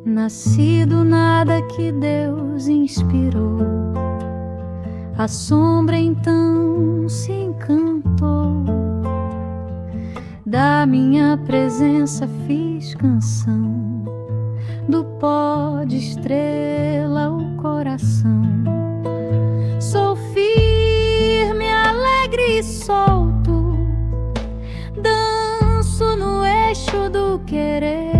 Nasci do nada que Deus inspirou, a sombra então se encantou, da minha presença fiz canção, do pó de estrela o coração. Sou firme, alegre e solto, danço no eixo do querer.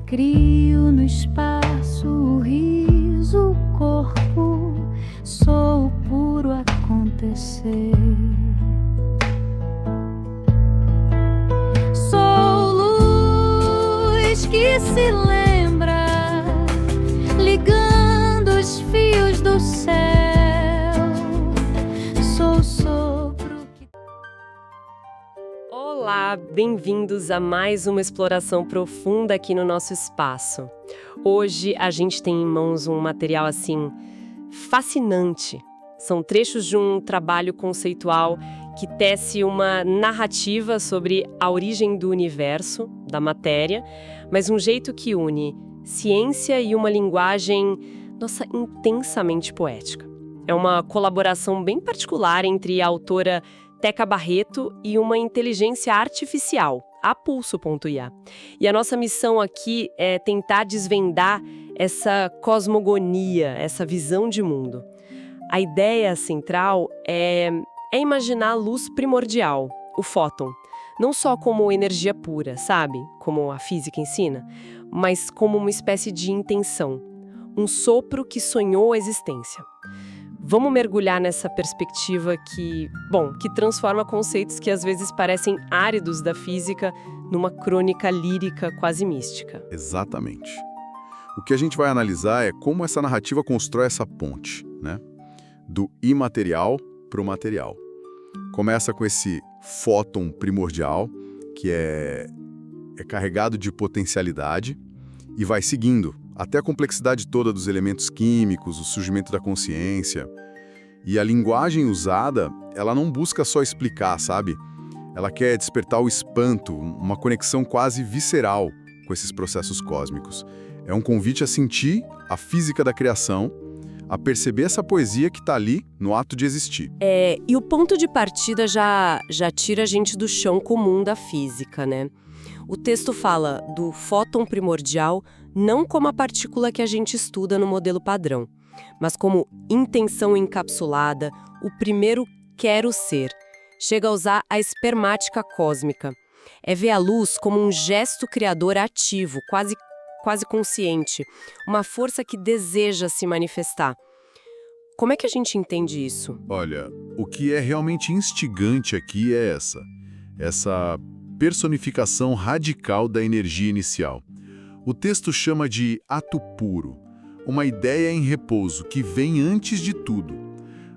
Crio no espaço o riso, o corpo, sou o puro acontecer. Sou luz que se lembra, ligando os fios do céu. Sou o sopro que... Olá, bem-vindos a mais uma exploração profunda aqui no nosso espaço. Hoje a gente tem em mãos um material assim fascinante. São trechos de um trabalho conceitual que tece uma narrativa sobre a origem do universo, da matéria, mas um jeito que une ciência e uma linguagem, nossa, intensamente poética. É uma colaboração bem particular entre a autora Teca Barreto e uma inteligência artificial, a Pulso.ia. E a nossa missão aqui é tentar desvendar essa cosmogonia, essa visão de mundo. A ideia central é imaginar a luz primordial, o fóton, não só como energia pura, sabe? Como a física ensina, mas como uma espécie de intenção, um sopro que sonhou a existência. Vamos mergulhar nessa perspectiva que transforma conceitos que às vezes parecem áridos da física numa crônica lírica quase mística. Exatamente. O que a gente vai analisar é como essa narrativa constrói essa ponte, né? Do imaterial para o material. Começa com esse fóton primordial, que é carregado de potencialidade, e vai seguindo até a complexidade toda dos elementos químicos, o surgimento da consciência. E a linguagem usada, ela não busca só explicar, sabe? Ela quer despertar o espanto, uma conexão quase visceral com esses processos cósmicos. É um convite a sentir a física da criação, a perceber essa poesia que está ali no ato de existir. E o ponto de partida já tira a gente do chão comum da física, né? O texto fala do fóton primordial não como a partícula que a gente estuda no modelo padrão, mas como intenção encapsulada, o primeiro quero ser. Chega a usar a espermática cósmica. É ver a luz como um gesto criador ativo, quase consciente, uma força que deseja se manifestar. Como é que a gente entende isso? Olha, o que é realmente instigante aqui é essa personificação radical da energia inicial. O texto chama de ato puro, uma ideia em repouso que vem antes de tudo.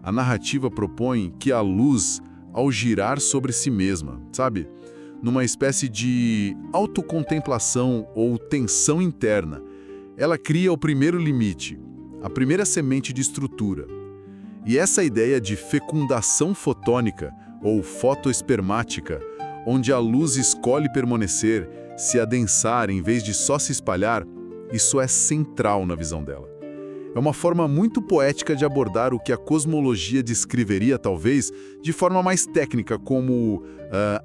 A narrativa propõe que a luz, ao girar sobre si mesma, sabe? Numa espécie de autocontemplação ou tensão interna, ela cria o primeiro limite, a primeira semente de estrutura. E essa ideia de fecundação fotônica ou fotoespermática, onde a luz escolhe permanecer, se adensar em vez de só se espalhar, isso é central na visão dela. É uma forma muito poética de abordar o que a cosmologia descreveria, talvez, de forma mais técnica, como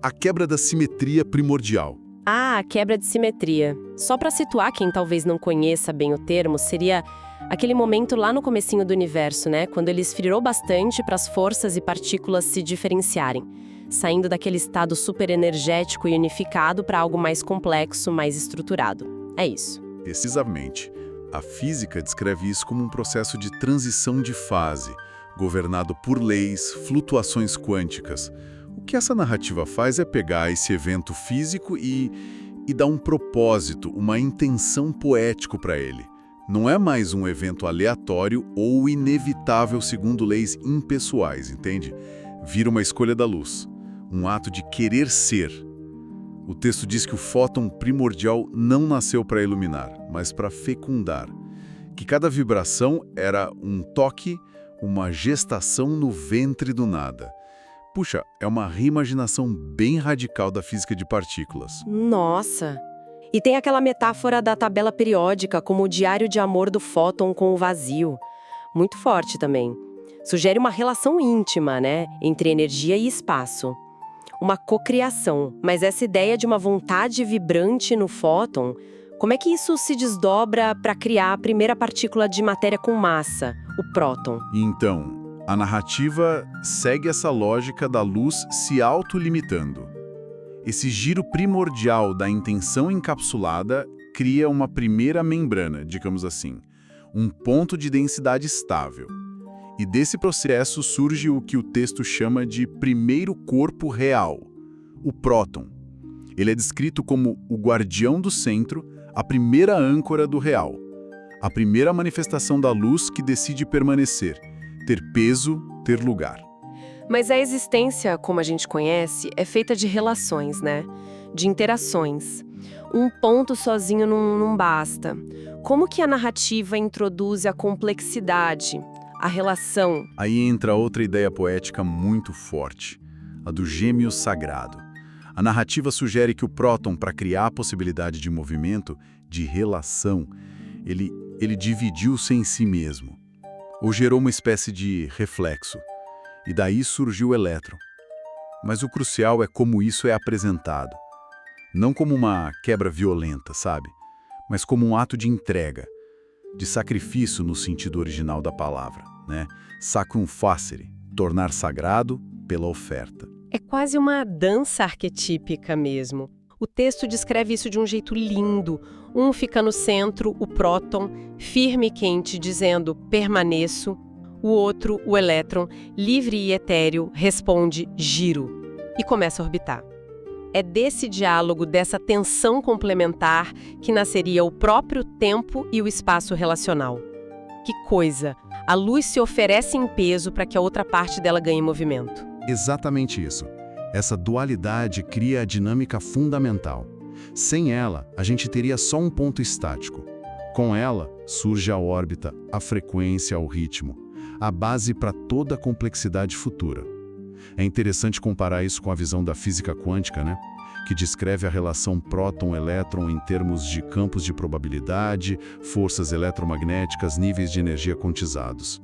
a quebra da simetria primordial. Ah, a quebra de simetria. Só para situar quem talvez não conheça bem o termo, seria aquele momento lá no comecinho do universo, né? Quando ele esfriou bastante para as forças e partículas se diferenciarem, saindo daquele estado superenergético e unificado para algo mais complexo, mais estruturado. É isso. Precisamente. A física descreve isso como um processo de transição de fase, governado por leis, flutuações quânticas. O que essa narrativa faz é pegar esse evento físico e dar um propósito, uma intenção poético para ele. Não é mais um evento aleatório ou inevitável segundo leis impessoais, entende? Vira uma escolha da luz, um ato de querer ser. O texto diz que o fóton primordial não nasceu para iluminar, mas para fecundar. Que cada vibração era um toque, uma gestação no ventre do nada. Puxa, é uma reimaginação bem radical da física de partículas. Nossa! E tem aquela metáfora da tabela periódica como o diário de amor do fóton com o vazio. Muito forte também. Sugere uma relação íntima, né, entre energia e espaço. Uma cocriação, mas essa ideia de uma vontade vibrante no fóton, como é que isso se desdobra para criar a primeira partícula de matéria com massa, o próton? Então, a narrativa segue essa lógica da luz se autolimitando. Esse giro primordial da intenção encapsulada cria uma primeira membrana, digamos assim, um ponto de densidade estável. E desse processo surge o que o texto chama de primeiro corpo real, o próton. Ele é descrito como o guardião do centro, a primeira âncora do real, a primeira manifestação da luz que decide permanecer, ter peso, ter lugar. Mas a existência, como a gente conhece, é feita de relações, né? De interações. Um ponto sozinho não basta. Como que a narrativa introduz a complexidade, a relação? Aí entra outra ideia poética muito forte, a do gêmeo sagrado. A narrativa sugere que o próton, para criar a possibilidade de movimento, de relação, ele dividiu-se em si mesmo, ou gerou uma espécie de reflexo. E daí surgiu o elétron. Mas o crucial é como isso é apresentado. Não como uma quebra violenta, sabe? Mas como um ato de entrega, de sacrifício no sentido original da palavra, né? Sacrum facere, tornar sagrado pela oferta. É quase uma dança arquetípica mesmo. O texto descreve isso de um jeito lindo. Um fica no centro, o próton, firme e quente, dizendo permaneço. O outro, o elétron, livre e etéreo, responde giro e começa a orbitar. É desse diálogo, dessa tensão complementar, que nasceria o próprio tempo e o espaço relacional. Que coisa! A luz se oferece em peso para que a outra parte dela ganhe movimento. Exatamente isso. Essa dualidade cria a dinâmica fundamental. Sem ela, a gente teria só um ponto estático. Com ela, surge a órbita, a frequência, o ritmo, a base para toda a complexidade futura. É interessante comparar isso com a visão da física quântica, né? Que descreve a relação próton-elétron em termos de campos de probabilidade, forças eletromagnéticas, níveis de energia quantizados.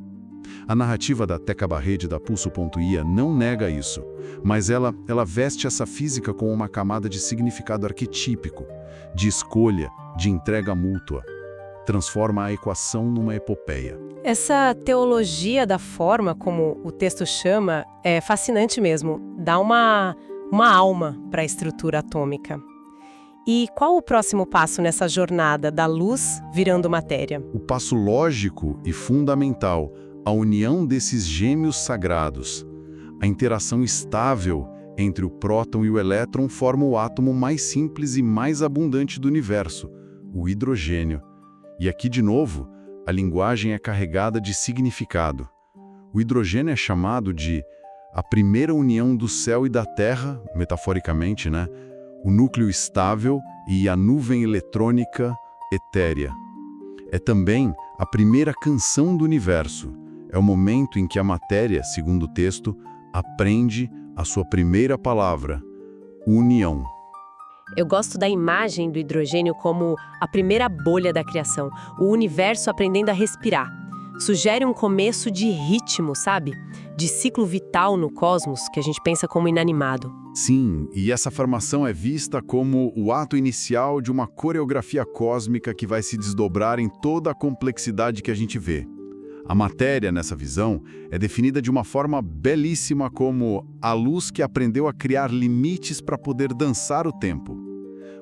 A narrativa da Teca Barrede da Pulso.ia não nega isso, mas ela veste essa física com uma camada de significado arquetípico, de escolha, de entrega mútua. Transforma a equação numa epopeia. Essa teologia da forma, como o texto chama, é fascinante mesmo. Dá uma alma para a estrutura atômica. E qual o próximo passo nessa jornada da luz virando matéria? O passo lógico e fundamental, a união desses gêmeos sagrados. A interação estável entre o próton e o elétron forma o átomo mais simples e mais abundante do universo, o hidrogênio. E aqui, de novo, a linguagem é carregada de significado. O hidrogênio é chamado de a primeira união do céu e da terra, metaforicamente, né? O núcleo estável e a nuvem eletrônica etérea. É também a primeira canção do universo. É o momento em que a matéria, segundo o texto, aprende a sua primeira palavra, união. Eu gosto da imagem do hidrogênio como a primeira bolha da criação, o universo aprendendo a respirar. Sugere um começo de ritmo, sabe? De ciclo vital no cosmos, que a gente pensa como inanimado. Sim, e essa formação é vista como o ato inicial de uma coreografia cósmica que vai se desdobrar em toda a complexidade que a gente vê. A matéria, nessa visão, é definida de uma forma belíssima como a luz que aprendeu a criar limites para poder dançar o tempo.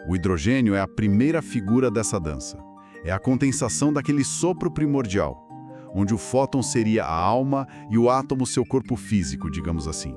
O hidrogênio é a primeira figura dessa dança. É a condensação daquele sopro primordial, onde o fóton seria a alma e o átomo seu corpo físico, digamos assim.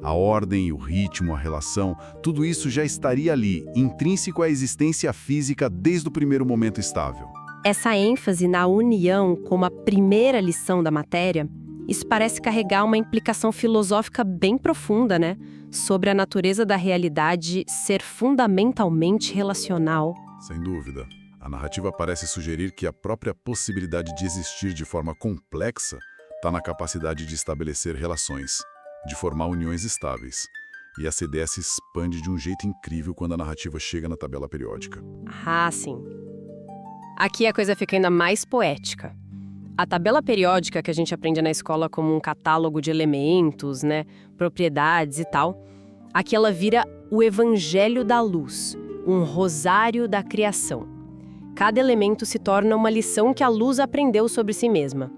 A ordem, o ritmo, a relação, tudo isso já estaria ali, intrínseco à existência física desde o primeiro momento estável. Essa ênfase na união como a primeira lição da matéria Isso parece carregar uma implicação filosófica bem profunda, né? Sobre a natureza da realidade ser fundamentalmente relacional. Sem dúvida. A narrativa parece sugerir que a própria possibilidade de existir de forma complexa está na capacidade de estabelecer relações, de formar uniões estáveis. E essa ideia se expande de um jeito incrível quando a narrativa chega na tabela periódica. Ah, sim. Aqui a coisa fica ainda mais poética. A tabela periódica que a gente aprende na escola como um catálogo de elementos, né, propriedades e tal, aqui ela vira o Evangelho da Luz, um rosário da criação. Cada elemento se torna uma lição que a luz aprendeu sobre si mesma.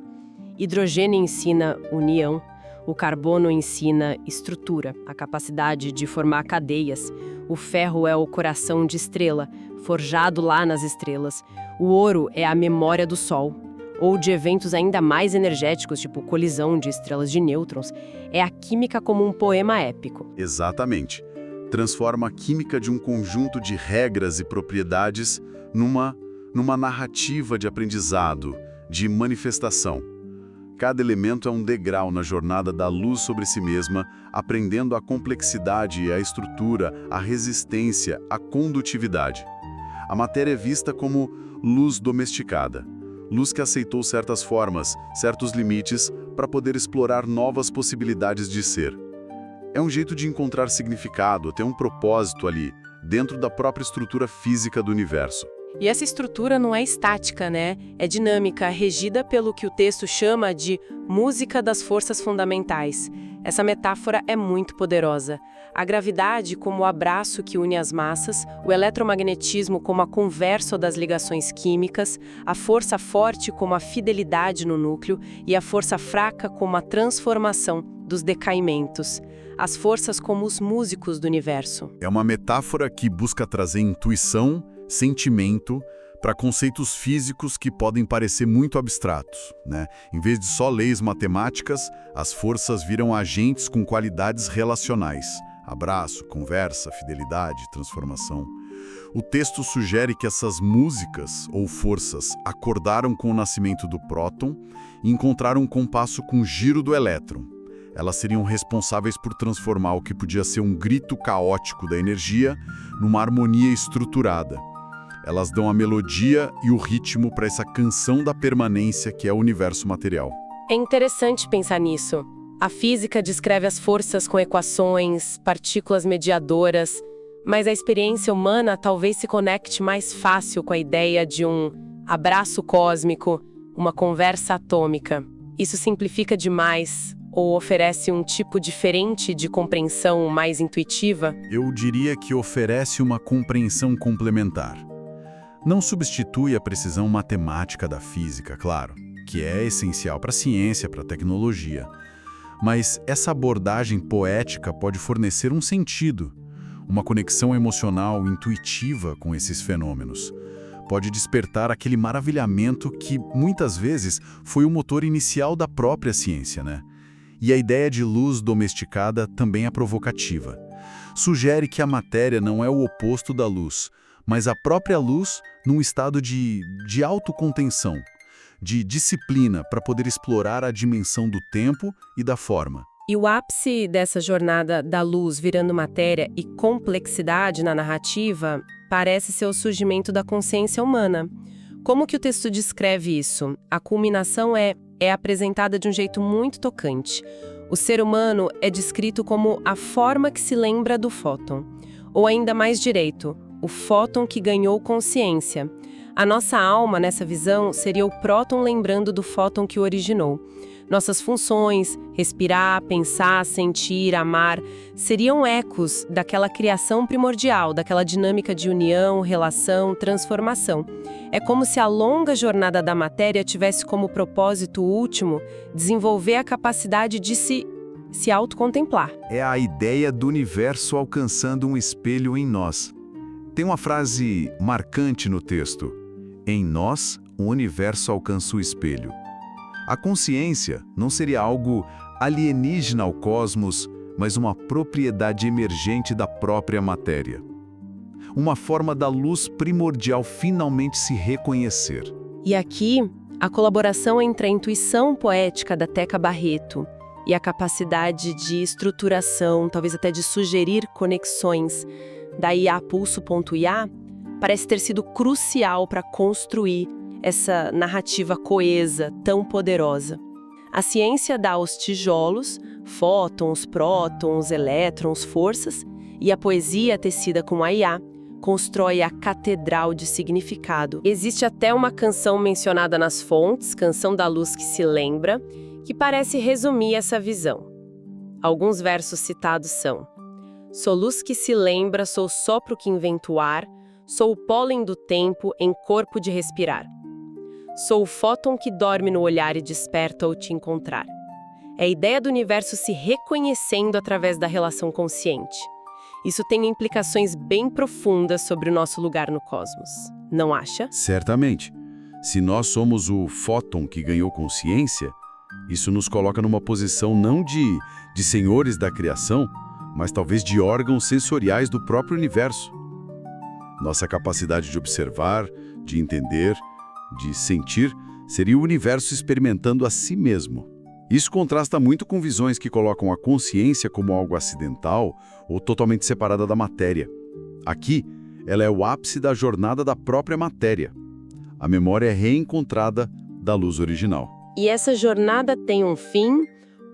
Hidrogênio ensina união, o carbono ensina estrutura, a capacidade de formar cadeias. O ferro é o coração de estrela, forjado lá nas estrelas. O ouro é a memória do Sol. Ou de eventos ainda mais energéticos, tipo colisão de estrelas de nêutrons. É a química como um poema épico. Exatamente. Transforma a química de um conjunto de regras e propriedades numa narrativa de aprendizado, de manifestação. Cada elemento é um degrau na jornada da luz sobre si mesma, aprendendo a complexidade, a estrutura, a resistência, a condutividade. A matéria é vista como luz domesticada, luz que aceitou certas formas, certos limites, para poder explorar novas possibilidades de ser. É um jeito de encontrar significado, ter um propósito ali, dentro da própria estrutura física do universo. E essa estrutura não é estática, né? É dinâmica, regida pelo que o texto chama de música das forças fundamentais. Essa metáfora é muito poderosa. A gravidade como o abraço que une as massas, o eletromagnetismo como a conversa das ligações químicas, a força forte como a fidelidade no núcleo e a força fraca como a transformação dos decaimentos. As forças como os músicos do universo. É uma metáfora que busca trazer intuição, sentimento, para conceitos físicos que podem parecer muito abstratos, né? Em vez de só leis matemáticas, as forças viram agentes com qualidades relacionais. Abraço, conversa, fidelidade, transformação. O texto sugere que essas músicas, ou forças, acordaram com o nascimento do próton e encontraram um compasso com o giro do elétron. Elas seriam responsáveis por transformar o que podia ser um grito caótico da energia numa harmonia estruturada. Elas dão a melodia e o ritmo para essa canção da permanência que é o universo material. É interessante pensar nisso. A física descreve as forças com equações, partículas mediadoras, mas a experiência humana talvez se conecte mais fácil com a ideia de um abraço cósmico, uma conversa atômica. Isso simplifica demais ou oferece um tipo diferente de compreensão mais intuitiva? Eu diria que oferece uma compreensão complementar. Não substitui a precisão matemática da física, claro, que é essencial para a ciência, para a tecnologia. Mas essa abordagem poética pode fornecer um sentido, uma conexão emocional intuitiva com esses fenômenos. Pode despertar aquele maravilhamento que, muitas vezes, foi o motor inicial da própria ciência, né? E a ideia de luz domesticada também é provocativa. Sugere que a matéria não é o oposto da luz, mas a própria luz num estado de autocontenção, de disciplina para poder explorar a dimensão do tempo e da forma. E o ápice dessa jornada da luz virando matéria e complexidade na narrativa parece ser o surgimento da consciência humana. Como que o texto descreve isso? A culminação é apresentada de um jeito muito tocante. O ser humano é descrito como a forma que se lembra do fóton. Ou ainda mais direito, o fóton que ganhou consciência. A nossa alma, nessa visão, seria o próton lembrando do fóton que o originou. Nossas funções, respirar, pensar, sentir, amar, seriam ecos daquela criação primordial, daquela dinâmica de união, relação, transformação. É como se a longa jornada da matéria tivesse como propósito último desenvolver a capacidade de se autocontemplar. É a ideia do universo alcançando um espelho em nós. Tem uma frase marcante no texto: em nós, o universo alcança o espelho. A consciência não seria algo alienígena ao cosmos, mas uma propriedade emergente da própria matéria. Uma forma da luz primordial finalmente se reconhecer. E aqui, A colaboração entre a intuição poética da Teca Barreto e a capacidade de estruturação, talvez até de sugerir conexões da IA Pulso.IA, parece ter sido crucial para construir essa narrativa coesa tão poderosa. A ciência dá aos tijolos, fótons, prótons, elétrons, forças, e a poesia tecida com a IA constrói a catedral de significado. Existe até uma canção mencionada nas fontes, Canção da Luz que se Lembra, que parece resumir essa visão. Alguns versos citados são: sou luz que se lembra, sou sopro que inventa o ar, sou o pólen do tempo em corpo de respirar. Sou o fóton que dorme no olhar e desperta ao te encontrar. É a ideia do universo se reconhecendo através da relação consciente. Isso tem implicações bem profundas sobre o nosso lugar no cosmos. Não acha? Certamente. Se nós somos o fóton que ganhou consciência, isso nos coloca numa posição não de senhores da criação, mas talvez de órgãos sensoriais do próprio universo. Nossa capacidade de observar, de entender, de sentir, seria o universo experimentando a si mesmo. Isso contrasta muito com visões que colocam a consciência como algo acidental ou totalmente separada da matéria. Aqui, ela é o ápice da jornada da própria matéria. A memória é reencontrada da luz original. E essa jornada tem um fim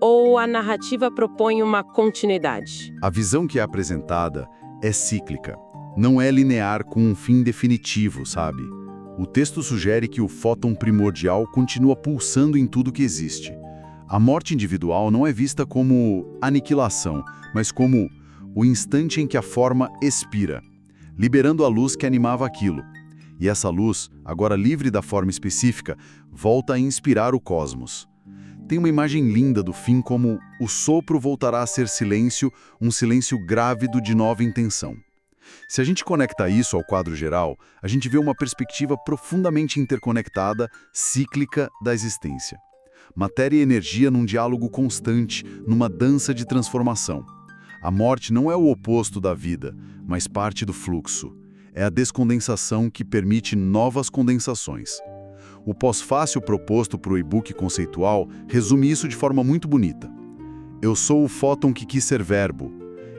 ou a narrativa propõe uma continuidade? A visão que é apresentada é cíclica, não é linear com um fim definitivo, sabe? O texto sugere que o fóton primordial continua pulsando em tudo que existe. A morte individual não é vista como aniquilação, mas como o instante em que a forma expira, liberando a luz que animava aquilo. E essa luz, agora livre da forma específica, volta a inspirar o cosmos. Tem uma imagem linda do fim como o sopro voltará a ser silêncio, um silêncio grávido de nova intenção. Se a gente conecta isso ao quadro geral, a gente vê uma perspectiva profundamente interconectada, cíclica da existência. Matéria e energia num diálogo constante, numa dança de transformação. A morte não é o oposto da vida, mas parte do fluxo. É a descondensação que permite novas condensações. O pós-fácil proposto para o e-book conceitual resume isso de forma muito bonita. Eu sou o fóton que quis ser verbo.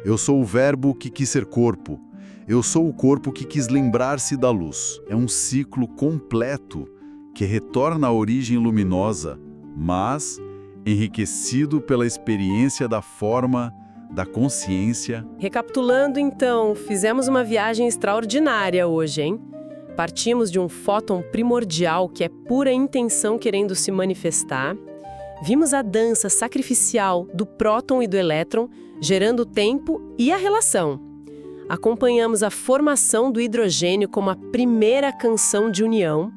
Eu sou o verbo que quis ser corpo. Eu sou o corpo que quis lembrar-se da luz. É um ciclo completo que retorna à origem luminosa, mas enriquecido pela experiência da forma, da consciência. Recapitulando então, fizemos uma viagem extraordinária hoje, hein? Partimos de um fóton primordial que é pura intenção querendo se manifestar. Vimos a dança sacrificial do próton e do elétron, gerando o tempo e a relação. Acompanhamos a formação do hidrogênio como a primeira canção de união.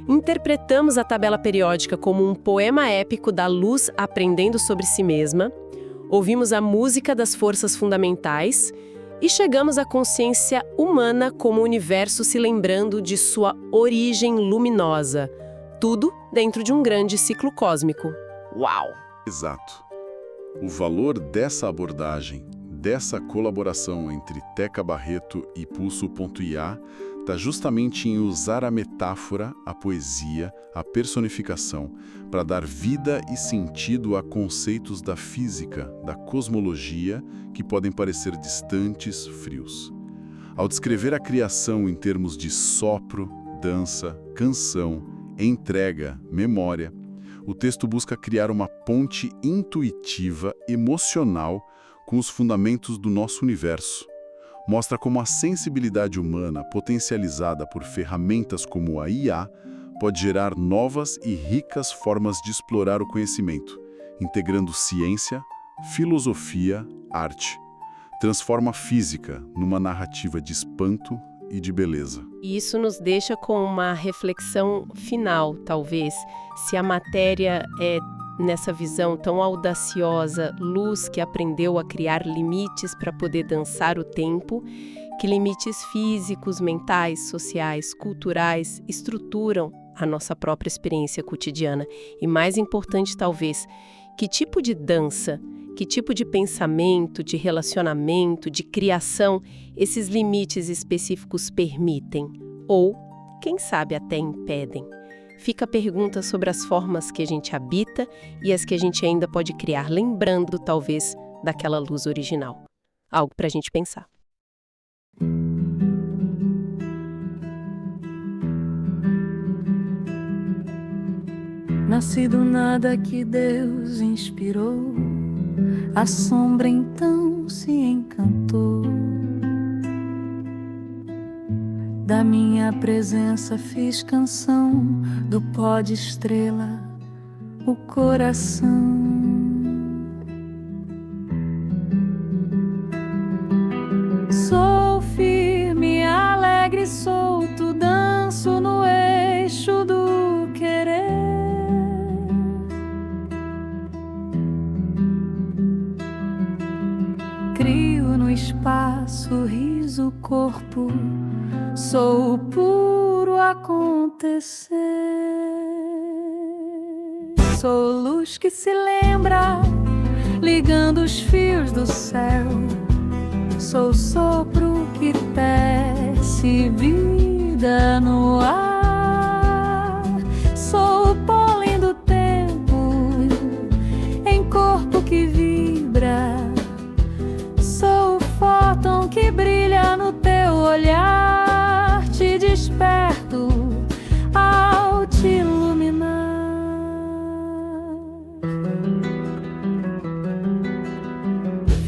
Interpretamos a tabela periódica como um poema épico da luz aprendendo sobre si mesma, ouvimos a música das forças fundamentais e chegamos à consciência humana como o universo se lembrando de sua origem luminosa, tudo dentro de um grande ciclo cósmico. Uau! Exato. O valor dessa abordagem, dessa colaboração entre Teca Barreto e Pulso.IA está justamente em usar a metáfora, a poesia, a personificação, para dar vida e sentido a conceitos da física, da cosmologia, que podem parecer distantes, frios. Ao descrever a criação em termos de sopro, dança, canção, entrega, memória, o texto busca criar uma ponte intuitiva, emocional, com os fundamentos do nosso universo. Mostra como a sensibilidade humana, potencializada por ferramentas como a IA, pode gerar novas e ricas formas de explorar o conhecimento, integrando ciência, filosofia, arte. Transforma a física numa narrativa de espanto e de beleza. E isso nos deixa com uma reflexão final, talvez, se a matéria é, nessa visão tão audaciosa, luz que aprendeu a criar limites para poder dançar o tempo, que limites físicos, mentais, sociais, culturais estruturam a nossa própria experiência cotidiana. E mais importante, talvez, que tipo de dança, que tipo de pensamento, de relacionamento, de criação esses limites específicos permitem ou, quem sabe, até impedem. fica a pergunta sobre as formas que a gente habita e as que a gente ainda pode criar, lembrando, talvez, daquela luz original. Algo para a gente pensar. Nasci do nada que Deus inspirou, a sombra então se encantou. Da minha presença fiz canção, do pó de estrela o coração. Sou firme, alegre, solto, danço no eixo do querer. Crio no espaço, riso, corpo, sou o puro acontecer. Sou luz que se lembra, ligando os fios do céu. Sou o sopro que tece vida no ar. Sou o pólen do tempo em corpo que vibra. Sou o fóton que brilha no teu olhar. Te desperto ao te iluminar.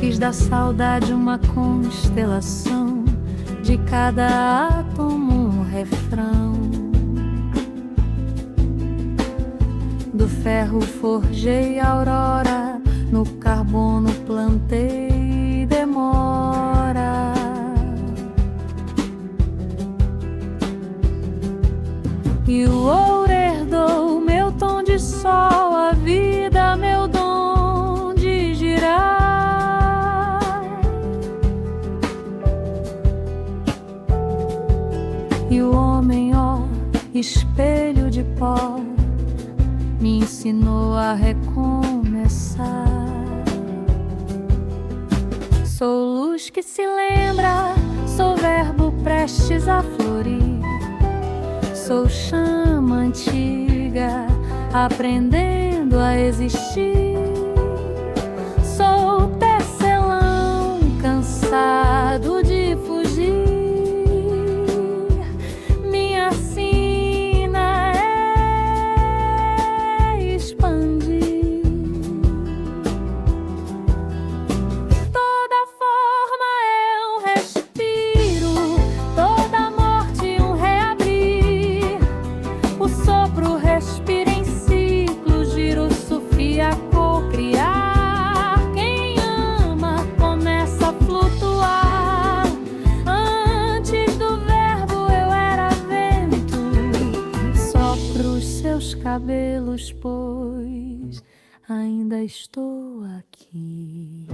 Fiz da saudade uma constelação, de cada átomo um refrão. Do ferro forjei a aurora, no carbono plantei demora. E o ouro herdou meu tom de sol, a vida meu dom de girar. E o homem, ó, espelho de pó, me ensinou a recomeçar. Sou luz que se lembra, sou verbo prestes a florir. Sou chama antiga, aprendendo a existir. Sou tecelão, cansado de fugir. Minha sina é expandir. Toda forma é um respiro, toda morte um reabrir. O sopro respira em ciclo, giro, Sofia, co-criar. Quem ama começa a flutuar. Antes do verbo eu era vento. Sopro os seus cabelos, pois ainda estou aqui.